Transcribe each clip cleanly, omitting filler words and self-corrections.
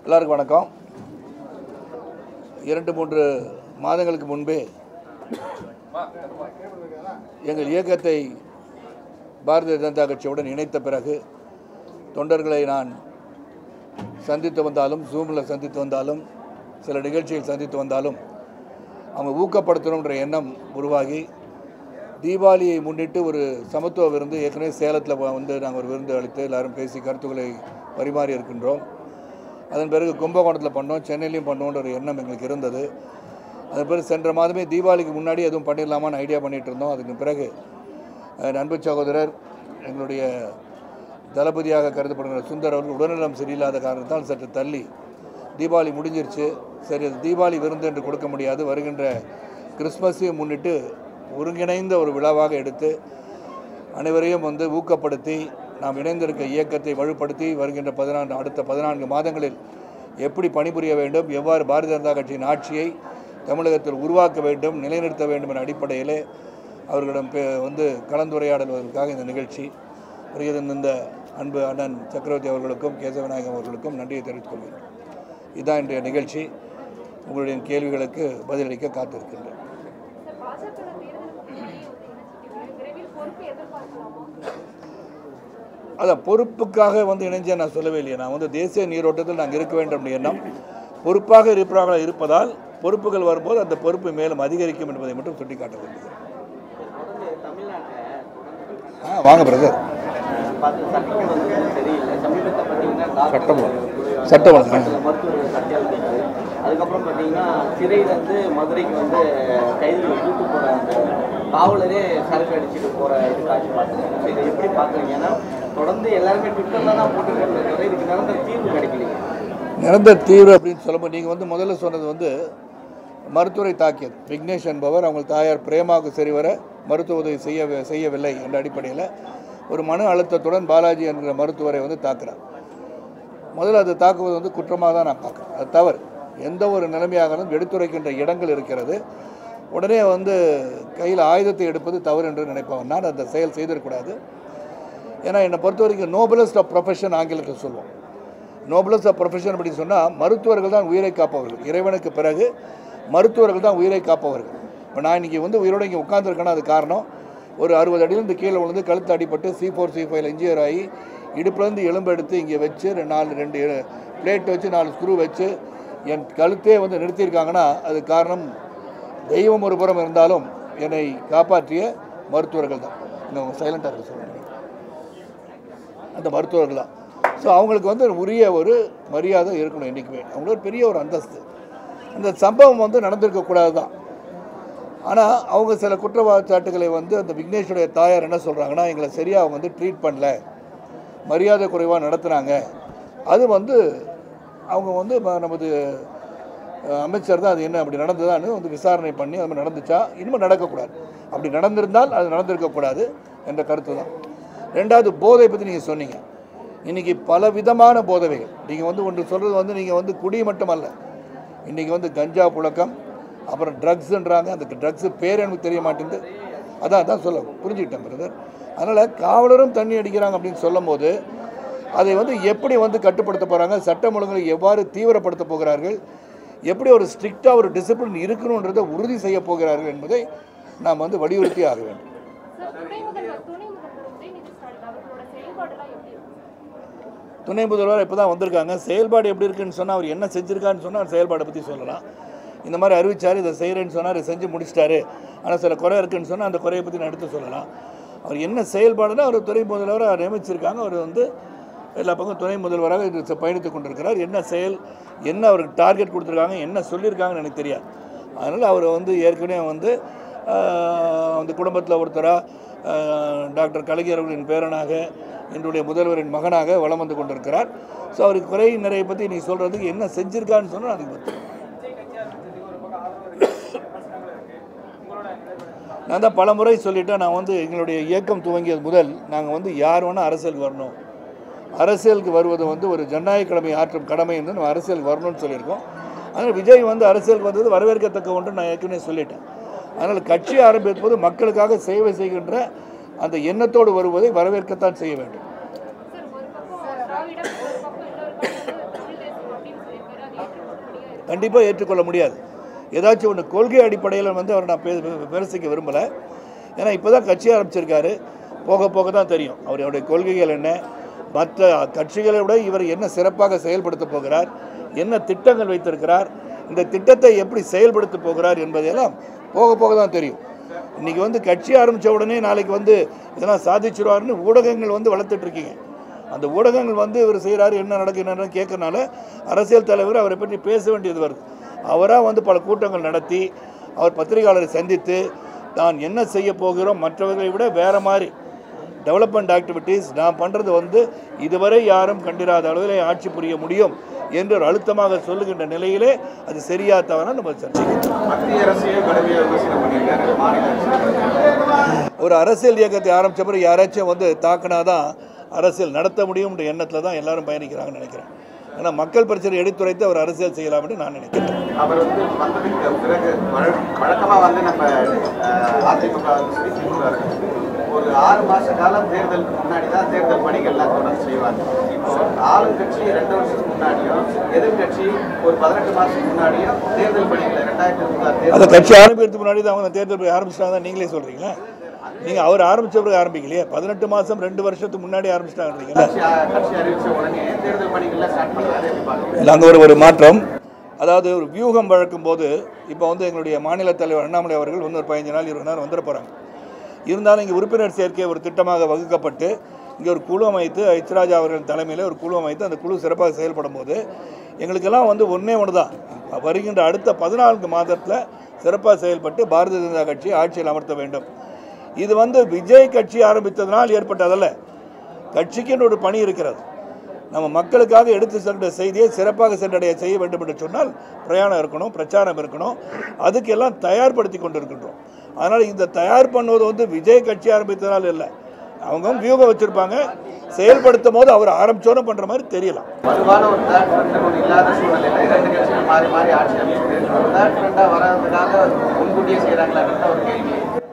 எல்லாருக்கும் வணக்கம். 2-3 மாதங்களுக்கு முன்பே எங்கள் இயக்கத்தை பாரதிய ஜனதா கட்சியுடன் இணைத்த பிறகு தொண்டர்களை நான் சந்தித்து வந்தாலும், ஜூமில் சந்தித்து வந்தாலும், சில நிகழ்ச்சியில் சந்தித்து வந்தாலும் அவங்க ஊக்கப்படுத்தணுன்ற எண்ணம் உருவாகி தீபாவளியை முன்னிட்டு ஒரு சமத்துவ விருந்து ஏற்கனவே சேலத்தில் வந்து நாங்கள் ஒரு விருந்து அளித்து எல்லோரும் பேசி கருத்துக்களை பரிமாறி இருக்கின்றோம். அதன் பிறகு கும்பகோணத்தில் பண்ணோம், சென்னையிலையும் பண்ணோன்ற ஒரு எண்ணம் எங்களுக்கு இருந்தது. அதன் பிறகு சென்ற மாதமே தீபாவளிக்கு முன்னாடி எதுவும் பண்ணிடலாமான்னு ஐடியா பண்ணிகிட்டு இருந்தோம். அதுக்கு பிறகு அன்பு சகோதரர் எங்களுடைய தளபதியாக கருதப்படுகிற சுந்தர் அவர்கள் உடல்நலம் சரியில்லாத காரணத்தால் சற்று தள்ளி தீபாவளி முடிஞ்சிருச்சு. சரி, அது தீபாவளி விருந்து என்று கொடுக்க முடியாது, வருகின்ற கிறிஸ்மஸையும் முன்னிட்டு ஒருங்கிணைந்த ஒரு விழாவாக எடுத்து அனைவரையும் வந்து ஊக்கப்படுத்தி நாம் இணைந்திருக்க இயக்கத்தை வலுப்படுத்தி வருகின்ற அடுத்த 14 மாதங்களில் எப்படி பணிபுரிய வேண்டும், எவ்வாறு பாரதிய ஜனதா கட்சியின் ஆட்சியை தமிழகத்தில் உருவாக்க வேண்டும், நிலைநிறுத்த வேண்டும் என்ற அடிப்படையிலே அவர்களிடம் வந்து கலந்துரையாடுவதற்காக இந்த நிகழ்ச்சி இந்த அன்பு அண்ணன் சக்கரவர்த்தி அவர்களுக்கும் கேசவநாயகம் அவர்களுக்கும் நன்றியை தெரிவித்துக் கொள்கிறேன். இதுதான் இன்றைய நிகழ்ச்சி. உங்களுடைய கேள்விகளுக்கு பதிலளிக்க காத்திருக்கின்றேன். அதான் பொறுப்புக்காக வந்து இணைஞ்ச நான் சொல்லவே இல்லையே. நான் வந்து தேசிய நீரோட்டத்தில் நாங்கள் இருக்க வேண்டும் எண்ணம் பொறுப்பாக இருப்பதால் பொறுப்புகள் வரும்போது அந்த பொறுப்பு மேலும் அதிகரிக்கும் என்பதை மட்டும் சுட்டிக்காட்ட வேண்டியது. வாங்க பிரதர். சட்டம் அதுக்கப்புறம் பார்த்தீங்கன்னா சிறையிலேருந்து மதுரைக்கு வந்து கைதிகளை கூட்டு போகிற அந்த காவலரே சரக்கு அடிச்சுட்டு போகிற இது காட்சி பார்த்துருக்கோம். இதை எப்படி பார்க்குறீங்க? ஏன்னா தொடர்ந்து எல்லாருமே ட்விட்டரில் தான் போட்டுருக்காங்க, இதுக்கு நிரந்தர தீர்வு கிடைக்கலைங்க. நிரந்தர தீர்வு அப்படின்னு சொல்லும்போது நீங்கள் வந்து முதல்ல சொன்னது வந்து மருத்துவரை தாக்கியது. விக்னேஷ் என்பவர் அவங்க தாயார் பிரேமாவுக்கு சரிவர மருத்துவ உதவி செய்யவில்லை என்ற அடிப்படையில் ஒரு மன அழுத்தத்துடன் பாலாஜி என்கிற மருத்துவரை வந்து தாக்குறார். முதல்ல அது தாக்குவது வந்து குற்றமாக தான் நான் பார்க்குறேன். அது தவறு. எந்த ஒரு நிலைமையாகவும் எடுத்துரைக்கின்ற இடங்கள் இருக்கிறது. உடனே வந்து கையில் ஆயுதத்தை எடுப்பது தவறு என்று நினைப்பவன் நான். அந்த செயல் செய்திடக்கூடாது. ஏன்னா என்னை பொறுத்த வரைக்கும் நோபலஸ்ட் ஆஃப் ப்ரொஃபஷன் ஆங்கிலத்தில் சொல்லுவோம். நோபலஸ்ட் ஆஃப் ப்ரொஃபஷன் அப்படின்னு சொன்னால் மருத்துவர்கள் தான் உயிரை காப்பவர்கள். இறைவனுக்கு பிறகு மருத்துவர்கள் தான் உயிரை காப்பவர்கள். இப்போ நான் இன்றைக்கி வந்து உயிரோடு இங்கே உட்காந்துருக்கேன்னா அது காரணம் ஒரு 60 அடியிலேருந்து கீழே விழுந்து கழுத்து அடிப்பட்டு C4 C5 இன்ஜியர் ஆகி இடுப்புலேருந்து எலும்பு எடுத்து இங்கே வச்சு 2 பிளேட் வச்சு 4 ஸ்க்ரூ வச்சு என் கழுத்தே வந்து நிறுத்தியிருக்காங்கன்னா அது காரணம் தெய்வம் ஒரு புறம் இருந்தாலும் என்னை காப்பாற்றிய மருத்துவர்கள் தான். இன்னும் சைலண்டாக இருக்க சொல்லுங்கள். அந்த மருத்துவர்கள் தான். ஸோ அவங்களுக்கு வந்து உரிய ஒரு மரியாதை இருக்கணும். என்றைக்குமே அவங்களுக்கு பெரிய ஒரு அந்தஸ்து. அந்த சம்பவம் வந்து நடந்திருக்கக்கூடாது தான். ஆனால் அவங்க சில குற்றச்சாட்டுகளை வந்து அந்த விக்னேஷுடைய தாயார் என்ன சொல்கிறாங்கன்னா, எங்களை சரியாக அவங்க வந்து ட்ரீட் பண்ணல, மரியாதை குறைவாக நடத்துனாங்க. அது வந்து அவங்க வந்து நமது அமைச்சர் தான் அது என்ன அப்படி நடந்ததான்னு வந்து விசாரணை பண்ணி அது மாதிரி நடந்துச்சா இனிமேல் நடக்கக்கூடாது, அப்படி நடந்திருந்தால் அது நடந்திருக்கக்கூடாது என்ற கருத்து தான். ரெண்டாவது போதை பற்றி நீங்கள் சொன்னீங்க. இன்றைக்கி பல விதமான போதைகள். நீங்கள் வந்து ஒன்று சொல்கிறது வந்து நீங்கள் வந்து குடி மட்டும் அல்ல, இன்றைக்கி வந்து கஞ்சா புழக்கம், அப்புறம் ட்ரக்ஸுன்றாங்க. அந்த ட்ரக்ஸு பேர் எனக்கு தெரிய மாட்டேங்குது. அதான் சொல்ல புரிஞ்சுக்கிட்டேன் பிரதர். அதனால் காவலரும் தண்ணி அடிக்கிறாங்க அப்படின்னு சொல்லும் போது அதை வந்து எப்படி வந்து கட்டுப்படுத்த போகிறாங்க, சட்டம் ஒழுங்குகளை எவ்வாறு தீவிரப்படுத்த போகிறார்கள், எப்படி ஒரு ஸ்ட்ரிக்டாக ஒரு டிசிப்ளின் இருக்கணுன்றதை உறுதி செய்ய போகிறார்கள் என்பதை நாம் வந்து வலியுறுத்தி ஆக வேண்டும். துணை முதல்வர் இப்போ தான் வந்திருக்காங்க. செயல்பாடு எப்படி இருக்குன்னு சொன்னால் அவர் என்ன செஞ்சுருக்கான்னு சொன்னால் செயல்பாடை பற்றி சொல்லலாம். இந்த மாதிரி அறிவிச்சார், இதை செய்கிறேன்னு சொன்னார், இதை செஞ்சு முடிச்சிட்டாரு, ஆனால் சில குறை இருக்குன்னு சொன்னால் அந்த குறையை பற்றி நான் எடுத்து சொல்லலாம். அவர் என்ன செயல்பாடுனா அவர் துணை முதல்வராக நியமிச்சிருக்காங்க. அவர் வந்து எல்லா பக்கம் துணை முதல்வராக இது பயணித்து கொண்டிருக்கிறார். என்ன செயல், என்ன அவருக்கு டார்கெட் கொடுத்துருக்காங்க, என்ன சொல்லியிருக்காங்கன்னு எனக்கு தெரியாது. அதனால் அவர் வந்து ஏற்கனவே வந்து அந்த குடும்பத்தில் ஒருத்தராக டாக்டர் கலைஞர் அவர்களின் பேரனாக என்னுடைய முதல்வரின் மகனாக வலம் வந்து கொண்டிருக்கிறார். ஸோ அவருக்கு குறை நிறைய பற்றி நீ சொல்கிறதுக்கு என்ன செஞ்சுருக்கான்னு சொன்னால் அதுக்கு பற்றி நான் தான் பல முறை சொல்லிவிட்டேன். நான் வந்து எங்களுடைய இயக்கம் துவங்கியது முதல் நாங்கள் வந்து யார் வேணால் அரசியலுக்கு வரணும், அரசியலுக்கு வருவது வந்து ஒரு ஜனநாயக கடமை ஆற்றும் கடமை என்று நம்ம அரசியலுக்கு வரணும்னு சொல்லியிருக்கோம். அதனால் விஜய் வந்து அரசியலுக்கு வந்தது வரவேற்கத்தக்க ஒன்று நான் ஏற்கனவே சொல்லிட்டேன். அதனால் கட்சி ஆரம்பிப்பது மக்களுக்காக சேவை செய்கின்ற அந்த எண்ணத்தோடு வருவதை வரவேற்கத்தான் செய்ய வேண்டும். கண்டிப்பாக ஏற்றுக்கொள்ள முடியாது. ஏதாச்சும் ஒன்று கொள்கை அடிப்படையில் வந்து அவர் நான் விமர்சிக்க விரும்பலை. ஏன்னா இப்போ தான் கட்சி ஆரம்பிச்சிருக்காரு, போக போக தான் தெரியும் அவருடைய கொள்கைகள் என்ன, மற்ற கட்சிகளை விட இவர் என்ன சிறப்பாக செயல்படுத்த போகிறார், என்ன திட்டங்கள் வைத்திருக்கிறார், இந்த திட்டத்தை எப்படி செயல்படுத்த போகிறார் என்பதையெல்லாம் போக போக தான் தெரியும். இன்றைக்கி வந்து கட்சி ஆரம்பித்த உடனே நாளைக்கு வந்து இதெல்லாம் சாதிச்சிருவாருன்னு ஊடகங்கள் வந்து வளர்த்துட்ருக்கீங்க. அந்த ஊடகங்கள் வந்து இவர் செய்கிறாரு என்ன நடக்கு என்னன்னு கேட்கறனால அரசியல் தலைவர் அவரை பற்றி பேச வேண்டியது வருது. அவராக வந்து பல கூட்டங்கள் நடத்தி அவர் பத்திரிகையாளரை சந்தித்து நான் என்ன செய்ய போகிறோம், மற்றவர்களை விட வேறு மாதிரி டெவலப்மெண்ட் ஆக்டிவிட்டீஸ் நான் பண்ணுறது வந்து இதுவரை யாரும் கண்டிராத அளவில் ஆட்சி புரிய முடியும் என்று ஒரு அழுத்தமாக சொல்லுகின்ற நிலையிலே அது சரியா தவறா நம்ம சர்ச்சைக்கிறோம். ஒரு அரசியல் இயக்கத்தை ஆரம்பித்த பிறகு யாராச்சும் வந்து தாக்கினாதான் அரசியல் நடத்த முடியும் எண்ணத்தில் தான் எல்லாரும் பயணிக்கிறாங்கன்னு நினைக்கிறேன். ஏன்னா மக்கள் பிரச்சனை எடுத்துரைத்து அவர் அரசியல் செய்யலாம் என்று நான் நினைக்கிறேன். அவர் வந்து வந்ததுக்கு பிறகு வழக்கமாக வந்து நம்ம அதிமுக ஒரு 6 மாத காலம் தேர்தலுக்கு முன்னாடி தான் தேர்தல் பணிகள்லாம் தொடர்ந்து செய்வாங்க. இப்போ ஆளுங்கட்சி 2 வருஷத்துக்கு முன்னாடியும் எதிர்கட்சி ஒரு 18 மாதத்துக்கு முன்னாடியும் தேர்தல் பணிகளை 2026 அந்த கட்சி ஆரம்பிக்கிறதுக்கு முன்னாடி தான் அவங்க தேர்தல் ஆரம்பிச்சிட்டாங்க தான் நீங்களே சொல்கிறீங்களா? நீங்கள் அவர் ஆரம்பித்த பிறகு ஆரம்பிக்கலையே, 18 மாதம் 2 வருஷத்துக்கு முன்னாடி ஆரம்பிச்சிட்டாங்கன்றீங்களா? கட்சி அறிவித்த உடனே தேர்தல் பணிகள்லாம் ஸ்டார்ட் பண்ணுறாரு. இல்லை, அங்கே ஒரு மாற்றம், அதாவது ஒரு வியூகம் வழக்கும் போது இப்போ வந்து எங்களுடைய மாநில தலைவர் அண்ணாமலை அவர்கள் இன்னொரு 15 நாள் 20 நாள் வந்துட போகிறாங்க. இருந்தாலும் இங்கே உறுப்பினர் சேர்க்கை ஒரு திட்டமாக வகுக்கப்பட்டு இங்கே ஒரு குழு அமைத்து எச்ராஜா அவர்கள் தலைமையில் ஒரு குழு அமைத்து அந்த குழு சிறப்பாக செயல்படும் போது எங்களுக்கெல்லாம் வந்து ஒன்றே ஒன்று தான், வருகின்ற அடுத்த 14 மாதத்தில் சிறப்பாக செயல்பட்டு பாரதிய ஜனதா கட்சி ஆட்சியில் அமர்த்த வேண்டும். இது வந்து விஜய் கட்சி ஆரம்பித்ததனால் ஏற்பட்டதல்ல, கட்சிக்குன்னு ஒரு பணி இருக்கிறது. நம்ம மக்களுக்காக எடுத்து சென்ற செய்தியை சிறப்பாக சென்றடைய செய்ய வேண்டும் என்று சொன்னால் பிரயாணம் இருக்கணும், பிரச்சாரம் இருக்கணும், அதுக்கெல்லாம் தயார்படுத்தி கொண்டு இருக்கின்றோம். அதனால் இந்த தயார் பண்ணுவது வந்து விஜய் கட்சி ஆரம்பித்ததால் இல்லை, அவங்க வியூகம் வச்சுருப்பாங்க, செயல்படுத்தும் போது அவர் ஆரம்பிச்சோன்னு பண்ணுற மாதிரி தெரியலாம்.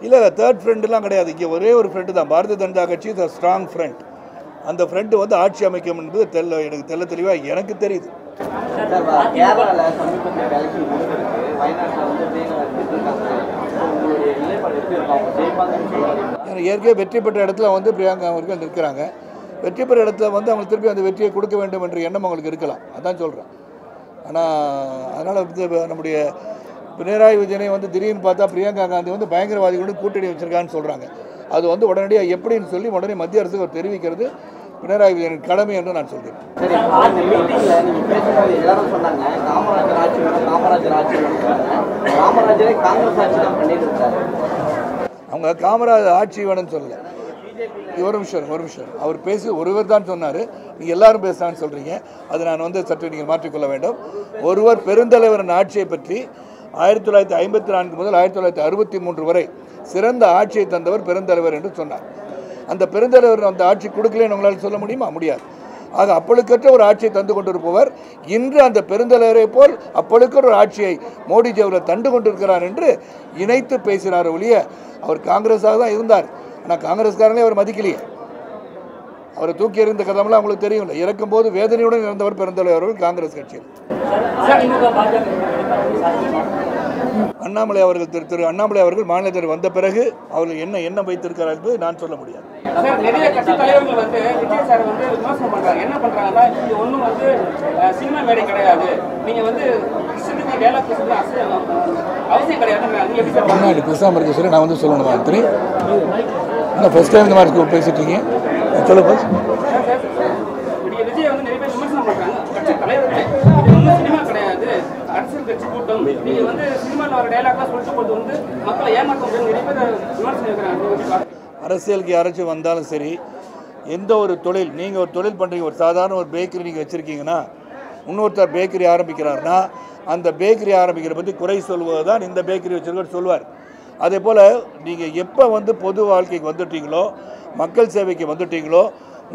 இல்லை, தேர்ட் ஃப்ரெண்டுலாம் கிடையாது. இங்கே ஒரே ஒரு ஃப்ரெண்டு தான், பாரதிய ஜனதா கட்சி இஸ் அ ஸ்ட்ராங் ஃப்ரெண்ட். அந்த ஃப்ரெண்டு வந்து ஆட்சி அமைக்கும் என்பது எனக்கு தெல்ல தெளிவாக எனக்கு தெரியுது. ஏற்கனவே வெற்றி பெற்ற இடத்துல வந்து பிரியங்கா அவர்கள் நிற்கிறாங்க. வெற்றி பெற்ற இடத்துல வந்து அவங்க திருப்பி அந்த வெற்றியை கொடுக்க வேண்டும் என்ற எண்ணம் அவங்களுக்கு இருக்கலாம், அதான் சொல்கிறேன். ஆனால் அதனால் வந்து நம்முடைய பினராயி விஜயனை வந்து திடீர்னு பார்த்தா பிரியங்கா காந்தி வந்து பயங்கரவாதிகளோடு கூட்டணி வச்சிருக்கான்னு சொல்கிறாங்க. அது வந்து உடனடியாக எப்படின்னு சொல்லி உடனே மத்திய அரசுக்கு அவர் தெரிவிக்கிறது பினராயி விஜயனின் கடமை என்று நான் சொல்கிறேன். அவங்க காமராஜர் ஆட்சி வேணும்னு சொல்லலை. ஒரு நிமிஷம் அவர் பேசி ஒருவர் தான் சொன்னார், நீங்கள் எல்லாரும் பேசுகிறான்னு சொல்கிறீங்க. அது நான் வந்து சற்று நீங்கள் மாற்றிக்கொள்ள வேண்டும். ஒருவர் பெருந்தலைவரின் ஆட்சியை பற்றி 1954 முதல் 1963 வரை சிறந்த ஆட்சியை தந்தவர் பெருந்தலைவர் என்று சொன்னார். அந்த பெருந்தலைவர் அந்த ஆட்சி கொடுக்கலன்னு உங்களால் சொல்ல முடியுமா? முடியாது. ஆக அப்பொழுக்கற்ற ஒரு ஆட்சியை தந்து கொண்டிருப்பவர் இன்று அந்த பெருந்தலைவரை போல் அப்பொழுக்கற்ற ஒரு ஆட்சியை மோடிஜி அவர்கள் தண்டு கொண்டிருக்கிறார் என்று இணைத்து பேசினார் ஒழிய அவர் காங்கிரஸாக தான் இருந்தார். ஆனால் காங்கிரஸ்காரனே அவர் மதிக்கலையே. அவரை தூக்கி எறிந்த கதமெல்லாம் அவங்களுக்கு தெரியும். இறக்கும் போது வேதனையுடன் இறந்தவர் பெருந்தலைவர் அவர்கள் காங்கிரஸ் கட்சியில். அண்ணாமலை அவர்கள் திரு அண்ணாமலை அவர்கள் மாநிலத்தில் வந்த பிறகு அவர்கள் என்ன எண்ணம் வைத்திருக்கிறார் என்பது நான் சொல்ல முடியாது. நிறைய கட்சி தலைவர்கள் வந்து விஜய் சார் வந்து விமர்சனம் பண்றாங்க. என்ன பண்றாங்கன்னா, இது ஒன்றும் வந்து சினிமா மேடை கிடையாது, நீங்க வந்து டேலாக் அவசியம் கிடையாது. பேசாமல் இருக்க சொல்லி நான் வந்து சொல்லணும். அத்தனை ஃபர்ஸ்ட் டைம் இந்த மாதிரி பேசிட்டு இருக்கீங்க, சொல்ல போது விஜய் வந்து நிறைய பேர் விமர்சனம் பண்றாங்க. கட்சி தலைவர்களே இது ஒன்றும் சினிமா கிடையாது, அரசியல் கட்சி கூட்டம், நீங்க வந்து சினிமாவில் வர டேலாக்லாம் சொல்லிட்டு போது வந்து மக்களை ஏமாற்ற முடியும் நிறைய பேர் விமர்சனம் இருக்கிறாங்க. அரசியலுக்கு யாராச்சும் வந்தாலும் சரி, எந்த ஒரு தொழில், நீங்கள் ஒரு தொழில் பண்ணுறீங்க, ஒரு சாதாரண ஒரு பேக்கரி நீங்கள் வச்சுருக்கீங்கன்னா இன்னொருத்தர் பேக்கரி ஆரம்பிக்கிறாருன்னா அந்த பேக்கரி ஆரம்பிக்கிற பற்றி குறை சொல்வது தான் இந்த பேக்கரி வச்சுருக்க சொல்லுவார். அதே போல் நீங்கள் எப்போ வந்து பொது வாழ்க்கைக்கு வந்துட்டீங்களோ, மக்கள் சேவைக்கு வந்துட்டீங்களோ,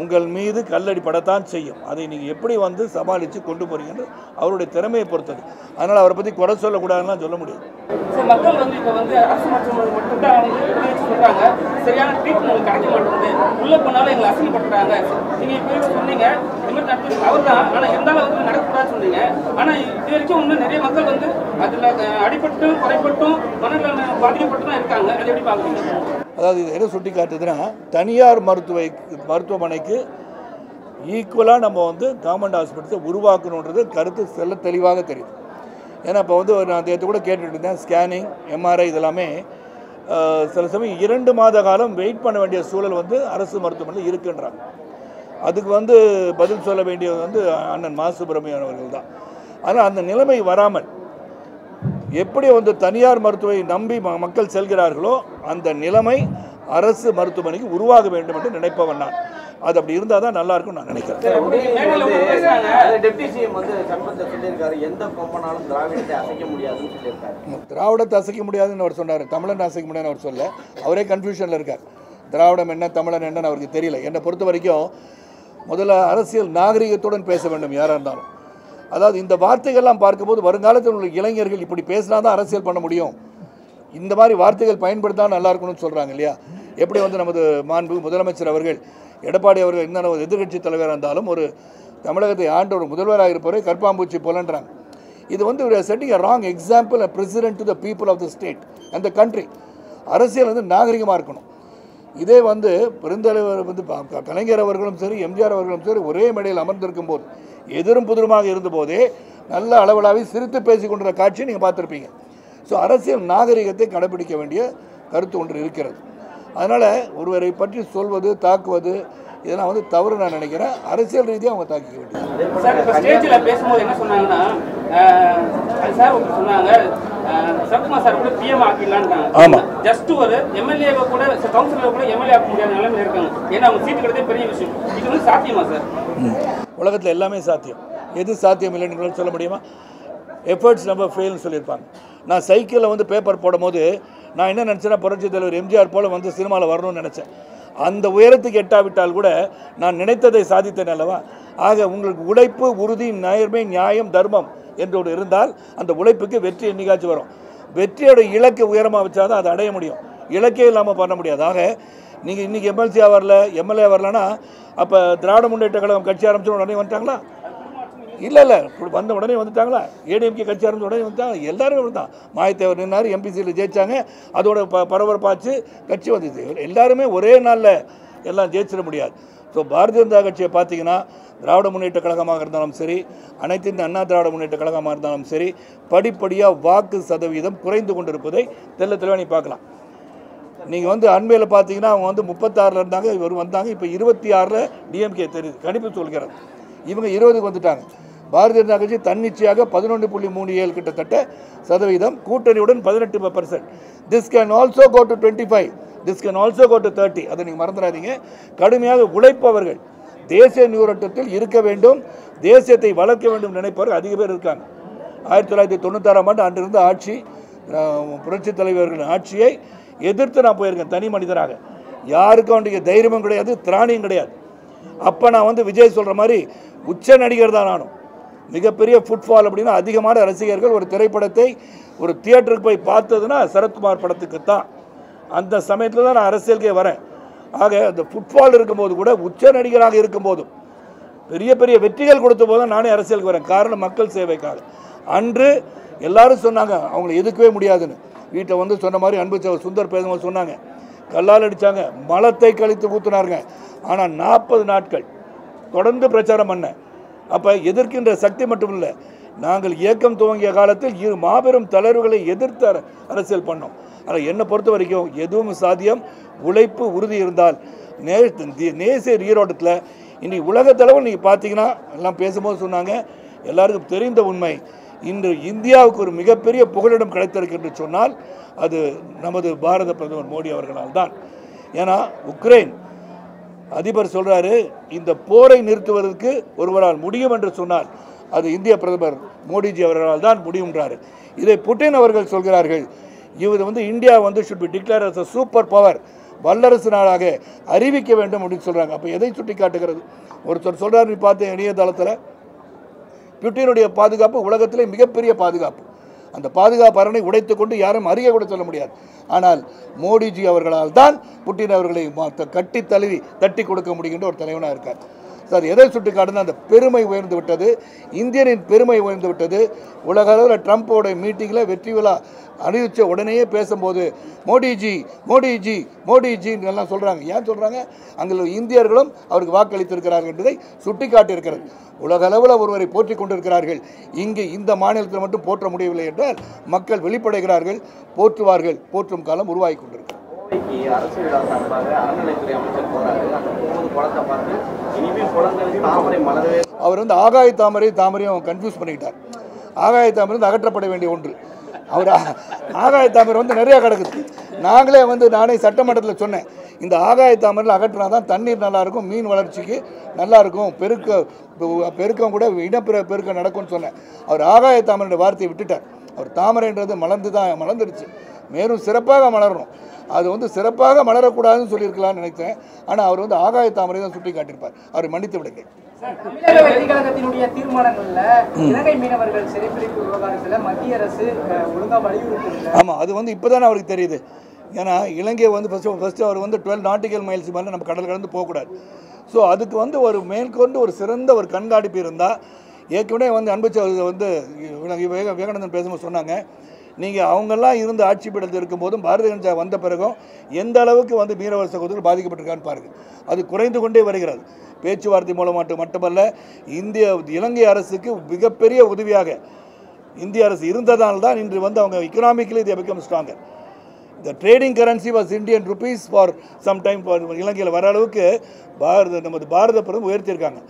உங்கள் மீது கல்லடி படத்தான் செய்யும். அதை நீங்கள் எப்படி வந்து சமாளித்து கொண்டு போகிறீங்கன்னு அவருடைய திறமையை பொறுத்தது. அதனால் அவரை பற்றி குறை சொல்லக்கூடாதுன்னு சொல்ல முடியும். மக்கள் வந்து இப்போ வந்து அரசு மருத்துவமனை மட்டும்தான் வந்து சொல்கிறாங்க, சரியான ட்ரீட்மெண்ட் கிடைக்க மாட்டேங்குது, உள்ளே போனாலும் எங்களை அசிங்கப்படுத்துறாங்க. நீங்கள் இப்போ சொன்னீங்க, இந்த மாதிரி நடத்துறீங்க அவர் தான், ஆனால் இருந்தாலும் வந்து நடக்கக்கூடாதுன்னு சொன்னீங்க. சொல்றீங்க. ஆனா இது வரைக்கும் இன்னும் நிறைய மக்கள் வந்து அதுல அடிபட்டும் குறைபட்டும் மனநல பாதிக்கப்பட்டு தான் இருக்காங்க. அதை எப்படி பாக்குறீங்க? அதாவது இது என்ன சுட்டி காட்டுதுன்னா, தனியார் மருத்துவமனைக்கு ஈக்குவலாக நம்ம வந்து கவர்மெண்ட் ஹாஸ்பிட்டல்ஸை உருவாக்கணுன்றது கருத்து செல்ல தெளிவாக தெரியுது. ஏன்னா இப்போ வந்து நான் நேற்று கூட கேட்டுட்டு இருந்தேன், ஸ்கேனிங், எம்ஆர்ஐ இதெல்லாமே சில சமயம் 2 மாத காலம் வெயிட் பண்ண வேண்டிய சூழல் வந்து அரசு மருத்துவமனையில் இருக்குன்றாங்க. அதுக்கு வந்து பதில் சொல்ல வேண்டியது வந்து அண்ணன் மா சுப்பிரமணியன் அவர்கள் தான். ஆனால் அந்த நிலைமை வராமல் எப்படி வந்து தனியார் மருத்துவரை நம்பி மக்கள் செல்கிறார்களோ அந்த நிலைமை அரசு மருத்துவமனைக்கு உருவாக வேண்டும் என்று நினைப்பவன் நான். அது அப்படி இருந்தால் தான் நல்லா இருக்கும் நான் நினைக்கிறேன். டெப்டி சிஎம் வந்து சம்பந்தத்தை சொல்லியிருக்காரு, எந்த கொம்பனாலும் திராவிடத்தை அசைக்க முடியாதுன்னு சொல்லியிருக்காரு. திராவிடத்தை அசைக்க முடியாதுன்னு அவர் சொன்னார், தமிழன் அசைக்க முடியாதுன்னு அவர் சொல்ல. அவரே கன்ஃபியூஷனில் இருக்கார். திராவிடம் என்ன தமிழன் என்னன்னு அவருக்கு தெரியல. என்னை பொறுத்த வரைக்கும் முதல்ல அரசியல் நாகரிகத்துடன் பேச வேண்டும் யாராக இருந்தாலும். அதாவது இந்த வார்த்தைகள்லாம் பார்க்கும்போது வருங்காலத்தில் உள்ள இளைஞர்கள் இப்படி பேசினா தான் அரசியல் பண்ண முடியும், இந்த மாதிரி வார்த்தைகள் பயன்படுத்தா நல்லா இருக்கணும்னு சொல்கிறாங்க இல்லையா. எப்படி வந்து நமது மாண்பு முதலமைச்சர் அவர்கள் எடப்பாடி அவர்கள் இன்னும் ஒரு எதிர்கட்சி தலைவராக இருந்தாலும் ஒரு தமிழகத்தை ஆண்ட ஒரு முதல்வராக இருப்பவரை கற்பாம்பூச்சி போலன்றாங்க. இது வந்து setting a wrong example a president to the people of the state and the country. அரசியல் வந்து நாகரிகமாக இருக்கணும். இதே வந்து பெருந்தலைவர் வந்து கலைஞர் அவர்களும் சரி, எம்ஜிஆர் அவர்களும் சரி ஒரே மேடையில் அமர்ந்திருக்கும் போது எதிரும் புதிருமாக இருந்தபோதே நல்ல அளவலாவி சிரித்து பேசி கொண்டிருந்த காட்சியை நீங்கள் பார்த்துருப்பீங்க. ஸோ அரசியல் நாகரிகத்தை கடைபிடிக்க வேண்டிய கருத்து ஒன்று இருக்கிறது. அதனால் ஒருவரை பற்றி சொல்வது, தாக்குவது இதெல்லாம் வந்து தவறு நான் நினைக்கிறேன். அரசியல் ரீதியாக அவங்க தாக்கிக்க வேண்டியது. சார் இப்போ ஸ்டேஜில் பேசும்போது என்ன சொன்னாங்கன்னா, சார் சொன்னாங்க சரத்குமார் சார் கூட பிஎம் ஆக்கிடலான்ட்டாங்க. ஆமாம், ஜஸ்ட் ஒரு எம்எல்ஏவை கூட கவுன்சிலரை கூட எம்எல்ஏ ஆக்க முடியாத நிலைமையில் இருக்காங்க. ஏன்னா அவங்க சீட்டு கிடைத்தே பெரிய விஷயம். இது வந்து சாத்தியமா சார்? உலகத்தில் எல்லாமே சாத்தியம். எது சாத்தியம் இல்லைன்னு சொல்ல முடியுமா? எஃபர்ட்ஸ் நம்ம ஃபெயில்னு சொல்லியிருப்பாங்க. நான் சைக்கிளில் வந்து பேப்பர் போடும்போது நான் என்ன நினச்சேன்னா, புரட்சி தலைவர் எம்ஜிஆர் போல் வந்து சினிமாவில் வரணும்னு நினச்சேன். அந்த உயரத்துக்கு எட்டாவிட்டால் கூட நான் நினைத்ததை சாதித்தேன் அல்லவா. ஆக உங்களுக்கு உழைப்பு, உறுதி, நேர்மை, நியாயம், தர்மம் என்றோடு இருந்தால் அந்த உழைப்புக்கு வெற்றி என்னைக்காச்சும் வரும். வெற்றியோட இலக்கு உயரமாக வச்சாதான் அதை அடைய முடியும். இலக்கே இல்லாமல் பண்ண முடியாது. ஆக நீங்கள் இன்றைக்கி எம்எல்சியாக வரல, எம்எல்ஏ வரலன்னா அப்போ திராவிட முன்னேற்ற கழகம் கட்சி ஆரம்பிச்சு உடனே வந்துட்டாங்களா? இல்லை, வந்த உடனே வந்துட்டாங்களா? ஏடிஎம்கே கட்சி ஆரம்பிச்ச உடனே வந்துட்டாங்க. எல்லாருமே தான். மாயத்தேவர் நின்னார், எம்பிசியில் ஜெயித்தாங்க, அதோட பரபரப்பாச்சு, கட்சி வந்துச்சு. எல்லாருமே ஒரே நாளில் எல்லாம் ஜெயிச்சிட முடியாது. ஸோ பாரதிய ஜனதா கட்சியை பார்த்தீங்கன்னா திராவிட முன்னேற்ற கழகமாக இருந்தாலும் சரி, அனைத்து இந்த அண்ணா திராவிட முன்னேற்ற கழகமாக இருந்தாலும் சரி, படிப்படியாக வாக்கு சதவீதம் குறைந்து கொண்டிருப்பதை தெளிவாக நீ பார்க்கலாம். நீங்கள் வந்து அண்மையில் பார்த்தீங்கன்னா அவங்க வந்து 36 இருந்தாங்க, இவர் வந்தாங்க, இப்போ 26 டிஎம்கே தெரியுது, கணிப்பு சொல்கிறது. இவங்க 20க்கு வந்துட்டாங்க. பாரதிய ஜனதா கட்சி தன்னிச்சையாக 11.37 கிட்டத்தட்ட சதவீதம், கூட்டணியுடன் 18%. This can also go to 25, this can also go to 30. அதை நீங்கள் மறந்துடாதீங்க. கடுமையாக உழைப்பவர்கள், தேசிய நீரோட்டத்தில் இருக்க வேண்டும், தேசியத்தை வளர்க்க வேண்டும் நினைப்பவர்கள் அதிக பேர் இருக்காங்க. 1996ஆம் ஆண்டு அன்றிருந்த ஆட்சி, புரட்சித் தலைவர்களின் ஆட்சியை எதிர்த்து நான் போயிருக்கேன் தனி மனிதராக. யாருக்கும் அவனுடைய தைரியமும் கிடையாது, திராணியும் கிடையாது. அப்போ நான் வந்து விஜய் சொல்கிற மாதிரி உச்ச நடிகர் தான் நானும். மிகப்பெரிய ஃபுட்பால் அப்படின்னா அதிகமான ரசிகர்கள் ஒரு திரைப்படத்தை ஒரு தியேட்டருக்கு போய் பார்த்ததுன்னா சரத்குமார் படத்துக்கு தான். அந்த சமயத்தில் தான் நான் அரசியலுக்கே வரேன். ஆக அந்த ஃபுட்பால் இருக்கும்போது கூட உச்ச நடிகராக இருக்கும்போதும் பெரிய பெரிய வெற்றிகள் கொடுத்த போதும் நானே அரசியலுக்கு வரேன். காரணம் மக்கள் சேவைக்காக. அன்று எல்லாரும் சொன்னாங்க அவங்கள எதுக்கவே முடியாதுன்னு. வீட்டை வந்து சொன்ன மாதிரி அன்பு சுந்தர் பேசும்போது சொன்னாங்க, கல்லால் அடித்தாங்க, மலத்தை கழித்து ஊற்றினாருங்க. ஆனால் 40 நாட்கள் தொடர்ந்து பிரச்சாரம் பண்ணேன். அப்போ எதிர்க்கின்ற சக்தி மட்டும் இல்லை, நாங்கள் இயக்கம் துவங்கிய காலத்தில் மாபெரும் தளர்வுகளை எதிர்த்து அரசியல் பண்ணோம். ஆனால் என்னை பொறுத்த வரைக்கும் எதுவும் சாத்தியம். உழைப்பு, உறுதி இருந்தால் நேசிய ஈரோட்டத்தில் இன்றைக்கி உலகத்தளவில் நீங்கள் பார்த்தீங்கன்னா எல்லாம் பேசும்போது சொன்னாங்க, எல்லாருக்கும் தெரிந்த உண்மை, இன்று இந்தியாவுக்கு ஒரு மிகப்பெரிய புகலிடம் கிடைத்திருக்கு என்று சொன்னால் அது நமது பாரத பிரதமர் மோடி அவர்களால் தான். ஏன்னா உக்ரைன் அதிபர் சொல்கிறாரு, இந்த போரை நிறுத்துவதற்கு ஒருவரால் முடியும் என்று சொன்னால் அது இந்திய பிரதமர் மோடிஜி அவர்களால் தான் முடியும்ன்றாரு. இதை புட்டின் அவர்கள் சொல்கிறார்கள், இவர் வந்து இந்தியா வந்து should be declare as a super power, வல்லரசு நாடாக அறிவிக்க வேண்டும் அப்படின்னு சொல்கிறாங்க. அப்போ எதை சுட்டி காட்டுகிறது? ஒருத்தர் சொல்கிறார், நீ பார்த்த இணையதளத்தில் புட்டினுடைய பாதுகாப்பு உலகத்திலே மிகப்பெரிய பாதுகாப்பு. அந்த பாதுகாப்பு அரணை உடைத்து கொண்டு யாரும் அறிய கூட சொல்ல முடியாது. ஆனால் மோடிஜி அவர்களால் தான் புட்டின் அவர்களை கட்டி தழுவி தட்டி கொடுக்க முடிகின்ற ஒரு தலைவனாக இருக்கார். சார் எதை சுட்டி காட்டுனா அந்த பெருமை உயர்ந்து விட்டது, இந்தியனின் பெருமை உயர்ந்து விட்டது. உலக அளவில் ட்ரம்ப்போட மீட்டிங்கில் வெற்றி விழா அறிவித்த உடனேயே பேசும்போது மோடிஜி மோடிஜி மோடிஜின்னு எல்லாம் சொல்கிறாங்க. ஏன் சொல்கிறாங்க? அங்கே இந்தியர்களும் அவருக்கு வாக்களித்திருக்கிறார்கள் என்பதை சுட்டி காட்டியிருக்கிறது. உலக அளவில் ஒருவரை போற்றிக் கொண்டிருக்கிறார்கள். இங்கே இந்த மாநிலத்தில் மட்டும் போற்ற முடியவில்லை என்றால் மக்கள் வெளிப்படைகிறார்கள், போற்றுவார்கள். போற்றும் காலம் உருவாகி கொண்டிருக்கிறது. கோவைக்கு அரசு விழா சார்பாக அறநிலைத்துறை அமைச்சர் போறாரு. அந்த 9 குளத்தை பார்த்து இனிமேல் குளங்கள் தாமரை மலரவே அவர் ஆகாய தாமரையும் கன்ஃபியூஸ் பண்ணிக்கிட்டார். ஆகாய தாமரை அகற்றப்பட வேண்டிய ஒன்று. அவர் ஆகாய தாமரை நிறையா கிடக்குது. நாங்களே நானே சட்டமன்றத்தில் சொன்னேன், இந்த ஆகாய தாமரையில் அகற்றினா தான் தண்ணீர் நல்லாயிருக்கும், மீன் வளர்ச்சிக்கு நல்லாயிருக்கும், பெருக்கம் கூட பெருக்கம் நடக்கும்னு சொன்னேன். அவர் ஆகாய தாமரை வார்த்தையை விட்டுட்டார். அவர் தாமரைன்றது மலர்ந்துடுச்சு, மேலும் சிறப்பாக மலரணும். அது சிறப்பாக மலரக்கூடாதுன்னு சொல்லியிருக்கலாம்னு நினைத்தேன். ஆனால் அவர் ஆகாய தாமரை தான் சுட்டி காட்டியிருப்பார். அவர் மன்னித்து விடுங்கள். தமிழக வெற்றி கழகத்தினுடைய தீர்மானங்கள்ல இலங்கை மீனவர்கள் சிறைப்பிடிப்பு விவகாரத்தில் மத்திய அரசு ஒழுங்காக வலியுறுத்தவில்லை. ஆமாம், அது இப்போதானே அவருக்கு தெரியுது. ஏன்னா இலங்கை ஃபஸ்ட்டு அவர் 12 நாட்டிக்கல் மைல்ஸ் மேலே நம்ம கடல் கடந்து போகக்கூடாது. ஸோ அதுக்கு ஒரு மேற்கொண்டு ஒரு சிறந்த ஒரு கண்காணிப்பு இருந்தால், ஏற்கனவே அன்புச்சு விவேகானந்தன் பேசும்போது சொன்னாங்க, நீங்கள் அவங்கெல்லாம் இருந்து ஆட்சி பீடத்தில் இருக்கும்போதும் பாரதிய ஜனதா வந்த பிறகும் எந்த அளவுக்கு மீனவர் சகோதரர்கள் பாதிக்கப்பட்டிருக்கான்னு பாருங்கள். அது குறைந்து கொண்டே வருகிறது. பேச்சுவார்த்தை மூலமாக மட்டுமல்ல, இலங்கை அரசுக்கு மிகப்பெரிய உதவியாக இந்திய அரசு இருந்ததால் தான் இன்று அவங்க economically they become stronger. The trading currency was Indian rupees for some time. இலங்கையில் வர அளவுக்கு நமது பாரத பிரதமர் உயர்த்தியிருக்காங்க.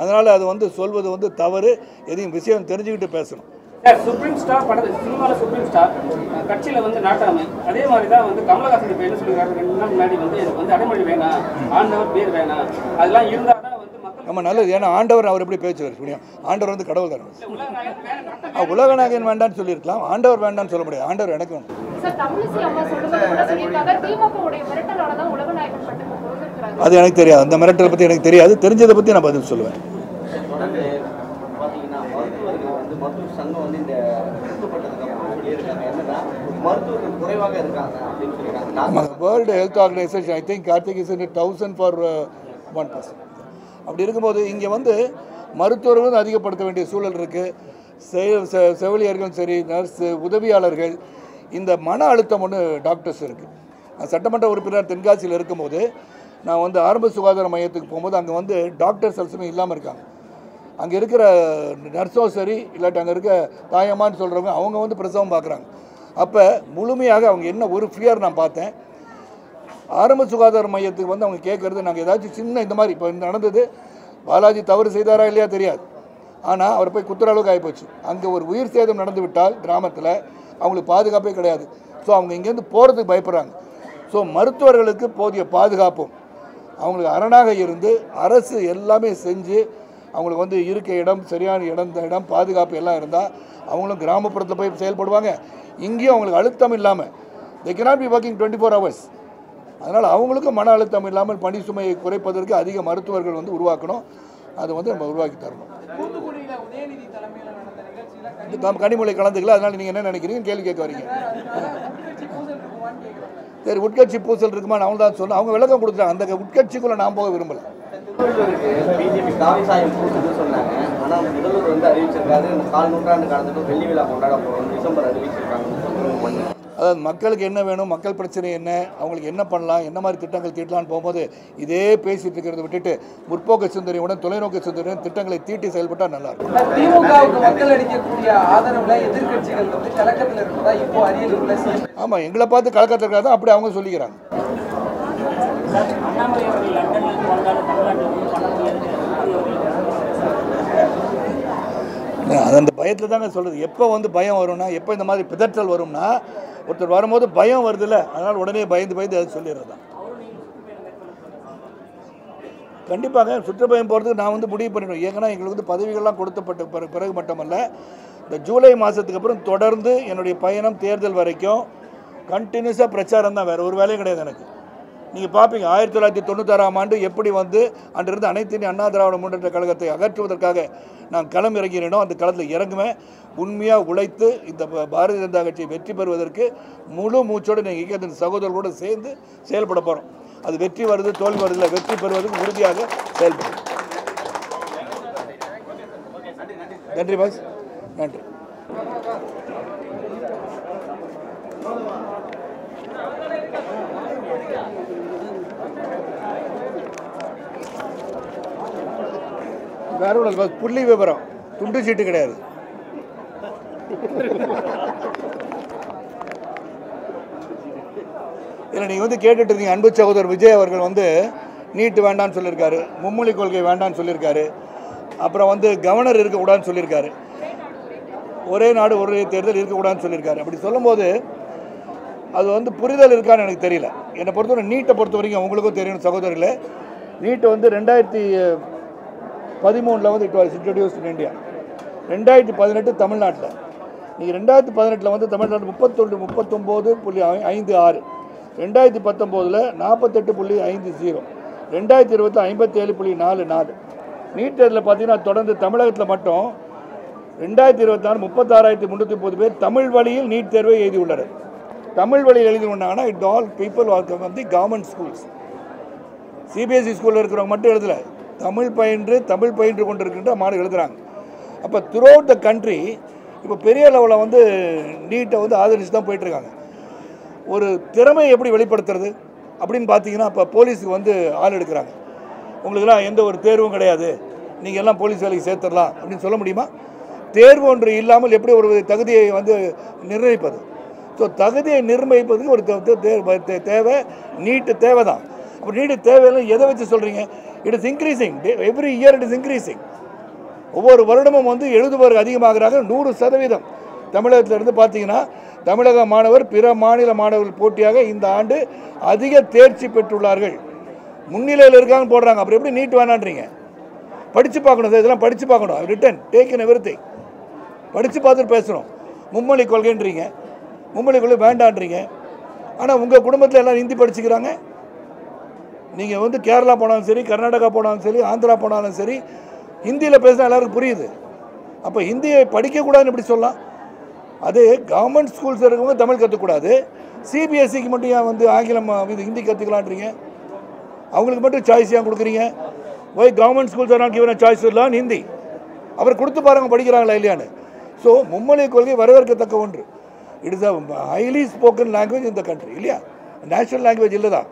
அதனால் அது சொல்வது தவறு. எதையும் விஷயம் தெரிஞ்சுக்கிட்டு பேசணும். சுப்ரீம் ஸ்டார் படத்தில் சினிமாவில் சுப்ரீம் ஸ்டார் கட்சியில் நாட்டாமை அதே மாதிரி தான் கமலஹாசன் இப்போ என்ன சொல்லியிருக்காரு, 2 நாள் முன்னாடி எனக்கு அடைமொழி வேணாம், ஆண்டவர் பேர் வேணாம், அதெல்லாம் இருந்தால் தான் மக்கள் நம்ம நல்லது. ஏன்னா ஆண்டவர் அவர் எப்படி பேசுவார் முடியும்? ஆண்டவர் கடவுள் தானே. உலகநாயகன் வேண்டான்னு சொல்லியிருக்கலாம், ஆண்டவர் வேண்டான்னு சொல்ல முடியாது. ஆண்டவர் எனக்கு வேணும். அது எனக்கு தெரியாது. அந்த மிரட்டலை பற்றி எனக்கு தெரியாது. தெரிஞ்சதை பற்றி நான் பதில் சொல்லுவேன். மருத்துவ சங்கம் இந்த மருத்துவர்கள் குறைவாக இருக்காங்க அப்படின்னு சொல்லியிருக்காங்க. World health organisation I think Karthik is 1000 for 1%. அப்படி இருக்கும்போது இங்கே மருத்துவர்களும் அதிகப்படுத்த வேண்டிய சூழல் இருக்குது. செவிலியர்களும் சரி, நர்ஸு, உதவியாளர்கள், இந்த மன அழுத்தம் டாக்டர்ஸ் இருக்குது. நான் சட்டமன்ற உறுப்பினர் தென்காசியில் இருக்கும்போது நான் ஆரம்ப சுகாதார மையத்துக்கு போகும்போது அங்கே டாக்டர்ஸ் எல்லாமே இல்லாமல் இருக்காங்க. அங்கே இருக்கிற நர்ஸும் சரி, இல்லாட்டி அங்கே இருக்க தாயம்மான்னு சொல்கிறவங்க அவங்க பிரசவம் பார்க்குறாங்க. அப்போ முழுமையாக அவங்க என்ன ஒரு ஃபியர் நான் பார்த்தேன். ஆரம்ப சுகாதார மையத்துக்கு அவங்க கேட்குறது, நாங்கள் ஏதாச்சும் சின்ன இந்த மாதிரி இப்போ நடந்தது, பாலாஜி தவறு செய்தாரா இல்லையா தெரியாது, ஆனால் அவர் போய் குத்துற அளவுக்கு ஆகிப்போச்சு. அங்கே ஒரு உயிர் சேதம் நடந்து விட்டால் கிராமத்தில் அவங்களுக்கு பாதுகாப்பே கிடையாது. ஸோ அவங்க இங்கேருந்து போகிறதுக்கு பயப்படுறாங்க. ஸோ மருத்துவர்களுக்கு போதிய பாதுகாப்பும் அவங்களுக்கு அரணாக இருந்து அரசு எல்லாமே செஞ்சு அவங்களுக்கு இருக்க இடம், சரியான இடம், பாதுகாப்பு எல்லாம் இருந்தால் அவங்களும் கிராமப்புறத்தில் போய் செயல்படுவாங்க. இங்கேயும் அவங்களுக்கு அழுத்தம் இல்லாமல் they cannot be working 24 hours. அதனால் அவங்களுக்கும் மன அழுத்தம் இல்லாமல் பணி சுமையை குறைப்பதற்கு அதிக மருத்துவர்கள் உருவாக்கணும். அதை நம்ம உருவாக்கி தரணும். கனிமொழி கலந்துக்கல, அதனால் நீங்கள் என்ன நினைக்கிறீங்க கேள்வி கேட்க வரீங்க. சரி, உட்கட்சி பூசல் இருக்குமா? அவங்க தான் சொன்ன, அவங்க விளக்கம் கொடுத்துட்டாங்க. அந்த உட்கட்சிக்குள்ளே நான் போக விரும்பலை. பிஜேபி காவிசாயம் பூசுன்னு சொன்னாங்க. ஆனால் முதல்வர் அறிவிச்சிருக்காரு, 4 நூற்றாண்டு காலத்துக்கு வெள்ளி விழா கொண்டாட போகிறோம், டிசம்பர் அறிவிச்சிருக்காங்க. அதாவது மக்களுக்கு என்ன வேணும், மக்கள் பிரச்சனை என்ன, அவங்களுக்கு என்ன பண்ணலாம், என்ன மாதிரி திட்டங்கள் தீட்டலான்னு போகும்போது இதே பேசிட்டு இருக்கிறத விட்டுட்டு முற்போக்கு சிந்தனையுடன் தொலைநோக்கு சிந்தனையுடன் திட்டங்களை தீட்டி செயல்பட்டால் நல்லா இருக்கும். திமுகவுக்கு மக்கள் அளிக்கக்கூடிய ஆதரவுல எதிர்கட்சிகள் கலக்கத்தில் இருக்கிறதா இப்போ அரியலூர்ல? ஆமாம், எங்களை பார்த்து கலக்கத்தில் இருக்கிறதா அப்படி அவங்க சொல்லிக்கிறாங்க. அது அந்த பயத்தில் தாங்க சொல்கிறது. எப்போ பயம் வரும்னா, எப்போ இந்த மாதிரி பிதற்றல் வரும்னா, ஒருத்தர் வரும்போது பயம் வருதில்ல, அதனால் உடனே பயந்து அது சொல்லிடுறது தான். கண்டிப்பாக சுற்றுப்பயணம் போகிறதுக்கு நான் முடிவு பண்ணிடுவேன். ஏன்னா எங்களுக்கு பதவிகள்லாம் கொடுத்தப்பட்ட பிறகு மட்டுமல்ல, இந்த ஜூலை மாதத்துக்கு அப்புறம் தொடர்ந்து என்னுடைய பயணம் தேர்தல் வரைக்கும் கண்டினியூஸாக பிரச்சாரம் தான், வேறு ஒரு வேலையும் கிடையாது எனக்கு. நீங்கள் பார்ப்பீங்க 1996ஆம் ஆண்டு எப்படி அன்றிருந்து அனைத்து இந்திய அண்ணா திராவிட முன்னேற்ற கழகத்தை அகற்றுவதற்காக நான் களம் இறங்கினோம். அந்த களத்தில் இறங்குவேன், உண்மையாக உழைத்து இந்த பாரதிய ஜனதா கட்சியை வெற்றி பெறுவதற்கு முழு மூச்சோடு நீங்கள் இயக்கத்தின் சகோதரர்களோடு சேர்ந்து செயல்பட போகிறோம். அது வெற்றி வருது தோல்வி வருதில்லை, வெற்றி பெறுவதற்கு உறுதியாக செயல்படும். நன்றி பாஸ், நன்றி. வேற ஒன்றும் பாஸ், புள்ளி விவரம், துண்டு சீட்டு கிடையாது. இல்லை, நீங்கள் வந்து கேட்டுட்டு இருக்கீங்க. அன்பு சகோதரர் விஜய் அவர்கள் வந்து நீட்டு வேண்டான்னு சொல்லியிருக்காரு, மும்மொழி கொள்கை வேண்டான்னு சொல்லியிருக்காரு, அப்புறம் வந்து கவர்னர் இருக்கக்கூடாதுன்னு சொல்லியிருக்காரு, ஒரே நாடு ஒரே தேர்தல் இருக்கக்கூடாதுன்னு சொல்லியிருக்காரு. அப்படி சொல்லும்போது அது வந்து புரிதல் இருக்கான்னு எனக்கு தெரியல. என்னை பொறுத்தவரை நீட்டை பொறுத்த வரைக்கும் உங்களுக்கும் தெரியும் சகோதரர்களே, நீட்டு வந்து 2013 வந்து it was introduced in India. 2018 தமிழ்நாட்டில், நீங்கள் 2018 வந்து தமிழ்நாட்டில் 39.56, 2019 48.50, 2020 57.44. நீட் தேர்தலில் பார்த்தீங்கன்னா தொடர்ந்து தமிழகத்தில் மட்டும் 2024 36,330 பேர் தமிழ் வழியில் நீட் தேர்வை எழுதியுள்ளனர். தமிழ் வழியில் எழுதினாங்கன்னா it all people are from the government schools. CBSE ஸ்கூலில் இருக்கிறவங்க மட்டும் எழுதலை, தமிழ் பயின்று கொண்டு இருக்கின்ற மாணவர்கள் எழுதுகிறாங்க. அப்போ த்ரூ அவுட் த கண்ட்ரி இப்போ பெரிய லெவலில் வந்து நீட்டை வந்து ஆதரிச்சு தான் போயிட்டுருக்காங்க. ஒரு திறமையை எப்படி வெளிப்படுத்துறது அப்படின்னு பார்த்தீங்கன்னா, இப்போ போலீஸுக்கு வந்து ஆள் எடுக்கிறாங்க. உங்களுக்கெல்லாம் எந்த ஒரு தேர்வும் கிடையாது, நீங்கள் எல்லாம் போலீஸ் வேலைக்கு சேர்த்துடலாம் அப்படின்னு சொல்ல முடியுமா? தேர்வு ஒன்று இல்லாமல் எப்படி ஒரு தகுதியை வந்து நிர்ணயிப்பது? ஸோ தகுதியை நிர்ணயிப்பதுக்கு ஒரு தேவை, நீட்டு தேவை தான். அப்போ நீட்டு தேவையில்லை எதை வச்சு சொல்கிறீங்க? It is increasing, every year it is increasing. ஒவ்வொரு வருடமும் வந்து எழுதுபவர்கள் அதிகமாகிறாங்க. 100% தமிழகத்திலிருந்து பார்த்தீங்கன்னா தமிழக மாணவர் பிற மாநில மாணவர்கள் போட்டியாக இந்த ஆண்டு அதிக தேர்ச்சி பெற்றுள்ளார்கள், முன்னிலையில் இருக்காங்கன்னு போடுறாங்க. அப்புறம் எப்படி நீட் வேணான்றீங்க? படித்து பார்க்கணும் சார், இதெல்லாம் படித்து பார்க்கணும். ரிட்டன் டேக் இன் எவ்ரிதிங், படித்து பார்த்துட்டு பேசணும். மும்மொழி கொள்கைன்றீங்க, மும்மொழி கொள்கை வேண்டான்றீங்க. ஆனால் உங்கள் குடும்பத்தில் எல்லோரும் ஹிந்தி படிச்சுக்கிறாங்க. நீங்கள் வந்து கேரளா போனாலும் சரி, கர்நாடகா போனாலும் சரி, ஆந்திரா போனாலும் சரி, ஹிந்தியில் பேசினா எல்லாருக்கும் புரியுது. அப்போ ஹிந்தியை படிக்கக்கூடாதுன்னு எப்படி சொல்லலாம்? அது கவர்மெண்ட் ஸ்கூல்ஸ் இருக்கவங்க தமிழ் கற்றுக்கூடாது, சிபிஎஸ்சிக்கு மட்டும் ஏன் வந்து ஆங்கிலம் ஹிந்தி கற்றுக்கலான்றீங்க? அவங்களுக்கு மட்டும் சாய்ஸ் ஏன் கொடுக்குறீங்க? Why government schools are not given choice இல்லான்னு ஹிந்தி அவர் கொடுத்து பாருங்க படிக்கிறாங்களா இல்லையான்னு. ஸோ மும்மொழி கொள்கை வரவேற்கத்தக்க ஒன்று. It is a highly spoken language இந்த கண்ட்ரி இல்லையா? நேஷனல் லாங்குவேஜ் இல்லை தான்,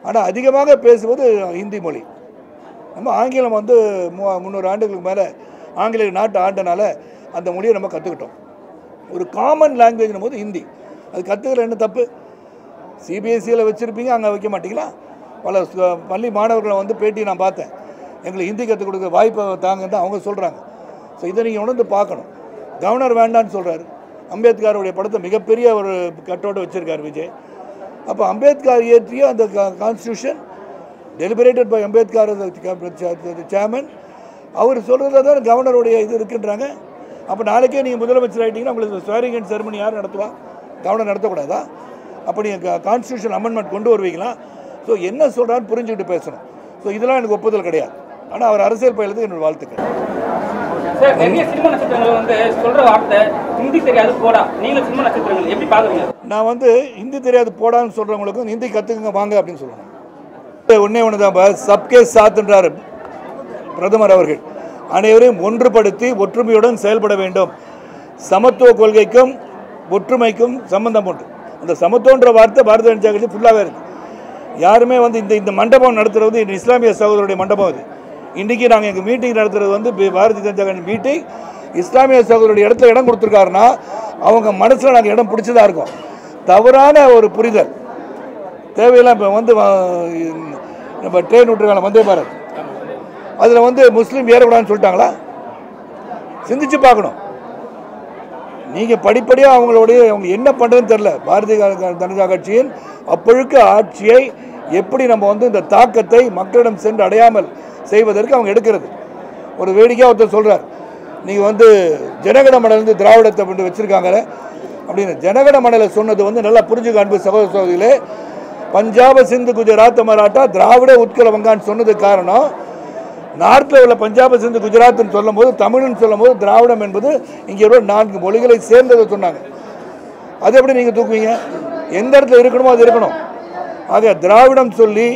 ஆனால் அதிகமாக பேசுவது ஹிந்தி மொழி. நம்ம ஆங்கிலம் வந்து 300 ஆண்டுகளுக்கு மேலே ஆங்கிலேய நாட்டு ஆண்டனால அந்த மொழியை நம்ம கற்றுக்கிட்டோம். ஒரு காமன் லாங்குவேஜ்னும் போது ஹிந்தி அது கற்றுக்கிற என்ன தப்பு? சிபிஎஸ்சியில் வச்சுருப்பீங்க, அங்கே வைக்க மாட்டிங்களா? பல பள்ளி மாணவர்களை வந்து பேட்டி நான் பார்த்தேன், எங்களுக்கு ஹிந்தி கற்றுக் கொடுக்க வாய்ப்பை தாங்கன்னு தான் அவங்க சொல்கிறாங்க. ஸோ இதை நீங்கள் உணர்ந்து பார்க்கணும். கவர்னர் வேண்டான்னு சொல்கிறார். அம்பேத்கருடைய படத்தை மிகப்பெரிய ஒரு கட்டோடு வச்சுருக்கார் விஜய். அப்போ அம்பேத்கர் இயற்றிய அந்த constitution deliberated by Ambedkar chairman, அவர் சொல்கிறத தான் கவர்னருடைய இது இருக்குன்றாங்க. அப்போ நாளைக்கே நீங்கள் முதலமைச்சர் ஆகிட்டீங்கன்னா உங்களுக்கு ஸ்வேரிங் அண்ட் செரமனி யார் நடத்துவா? கவர்னர் நடத்தக்கூடாதா? அப்போ நீங்கள் கான்ஸ்டியூஷன் அமெண்ட்மெண்ட் கொண்டு வருவீங்களா? ஸோ என்ன சொல்கிறான்னு புரிஞ்சுக்கிட்டு பேசணும். ஸோ இதெல்லாம் எனக்கு ஒப்புதல் கிடையாது. ஆனால் அவர் அரசியல் பயிலுக்கு என்னோட வாழ்த்துக்கள். சார், நிறைய சினிமா நட்சத்திரங்கள் வந்து சொல்கிற வார்த்தை ஹிந்தி தெரியாது போடா, நீங்கள் சினிமா நட்சத்திரங்கள் எப்படி பார்க்குறீங்க? நான் வந்து ஹிந்தி தெரியாது போடான்னு சொல்கிறவங்களுக்கும் ஹிந்தி கற்றுக்குங்க வாங்க அப்படின்னு சொல்லணும். ஒன்றே ஒன்று தான், சப்கே சாத்ன்றார் பிரதமர் அவர்கள். அனைவரையும் ஒன்றுபடுத்தி ஒற்றுமையுடன் செயல்பட வேண்டும். சமத்துவ கொள்கைக்கும் ஒற்றுமைக்கும் சம்பந்தம் உண்டு. அந்த சமத்துவன்ற வார்த்தை பாரதிய ஜனதா கட்சி ஃபுல்லாகவே இருக்குது. யாருமே வந்து இந்த மண்டபம் நடத்துகிறது வந்து இஸ்லாமிய சகோதரருடைய மண்டபம். அது இன்றைக்கி நாங்கள் எங்கள் மீட்டிங் நடத்துகிறது வந்து பாரதிய ஜனதா கட்சி மீட்டிங். இஸ்லாமிய சகோதரருடைய இடத்துல இடம் கொடுத்துருக்காருன்னா அவங்க மனசில் நாங்கள் இடம் பிடிச்சதாக இருக்கும். தவறான ஒரு புரிதல் தேவையெல்லாம். இப்போ வந்து நம்ம ட்ரெயின் விட்டுருக்காங்க வந்தே பாரத், அதில் வந்து முஸ்லீம் ஏறக்கூடாதுன்னு சொல்லிட்டாங்களா? சிந்திச்சு பார்க்கணும். நீங்கள் படிப்படியாக அவங்களுடைய அவங்க என்ன பண்ணுறதுன்னு தெரில. பாரதிய ஜனதா கட்சியின் அப்பொழுக்க ஆட்சியை எப்படி நம்ம வந்து இந்த தாக்கத்தை மக்களிடம் சென்று அடையாமல் செய்வதற்கு அவங்க எடுக்கிறது. ஒரு வேடிக்கையாக ஒருத்தர் சொல்கிறார், நீங்கள் வந்து ஜனகண மணலேருந்து திராவிடத்தை வந்து வச்சுருக்காங்க அப்படின்னு. ஜனகண மணலை சொன்னது வந்து நல்லா புரிஞ்சுக்க அன்பு சகோதர சகோதரிகளே. பஞ்சாப சிந்து குஜராத் மராட்டா திராவிட உட்கல வங்கான்னு சொன்னதுக்கு காரணம், நார்த்தில் உள்ள பஞ்சாப சிந்து குஜராத்னு சொல்லும் போது தமிழ்னு சொல்லும் போது திராவிடம் என்பது இங்கே உள்ள 4 மொழிகளை சேர்ந்ததை சொன்னாங்க. அது எப்படி நீங்கள் தூக்குவீங்க? எந்த இடத்துல இருக்கணுமோ அது இருக்கணும். ஆக திராவிடம் சொல்லி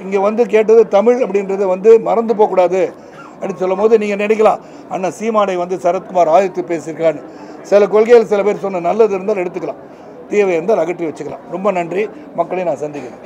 இங்கே வந்து கேட்டது தமிழ் அப்படின்றத வந்து மறந்து போகக்கூடாது. அப்படின்னு சொல்லும் போது நீங்கள் நினைக்கலாம் அண்ணன் சீமானை வந்து சரத்குமார் ஆதித்து பேசியிருக்கான்னு. சில கொள்கைகள் சில பேர் சொன்ன நல்லது இருந்தால் எடுத்துக்கலாம், தீவை இருந்தால் அகற்றி வச்சுக்கலாம். ரொம்ப நன்றி, மக்களை நான் சந்திக்கிறேன்.